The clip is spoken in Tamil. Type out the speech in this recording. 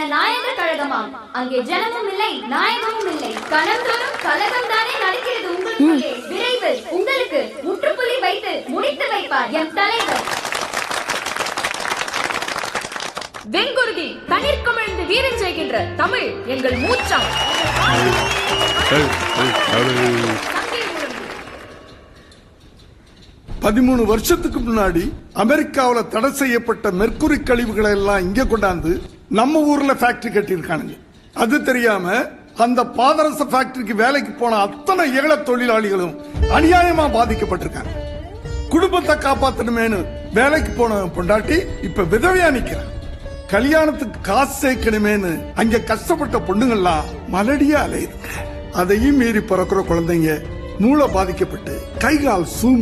ஜனநாயக கழகமாம். அங்கே ஜனமும் இல்லை, நாயகமும் இல்லை. கணந்தோறும் கலகம் தானே நடக்கிறது உங்களுக்குள்ளே. விரைவில் உங்களுக்கு முற்றுப்புள்ளி வைத்து முடித்து வைப்பார் என் தலைவர். வெண்குருதி தண்ணீர் கமிழ்ந்து வீரம் செய்கின்ற தமிழ் எங்கள் மூச்சம். 13 வருஷத்துக்கு முன்னாடி அமெரிக்காவில் தடை செய்யப்பட்ட மெர்க்குரி கழிவுகளை எல்லாம் இங்க கொண்டாந்து நம்ம ஊர்ல ஃபேக்டரி கட்டியிருக்கானுங்க. அது தெரியாம அந்த பாதரச ஃபேக்டரிக்கு வேலைக்கு போன அத்தனை ஏழை தொழிலாளிகளும் அநியாயமா பாதிக்கப்பட்டிருக்காங்க. குடும்பத்தை காப்பாத்தணுமேனு வேலைக்கு போன பொண்டாட்டி இப்ப விதவையா நிக்கிறான். கல்யாணத்துக்கு காசு சேர்க்கணுமேனு அங்க கஷ்டப்பட்ட பொண்ணுங்கள்லாம் மலடியா அலையுதுங்க. அதையும் மீறி பிறக்கிற குழந்தைங்க மூளை பாதிக்கப்பட்டு கைகால் சூம்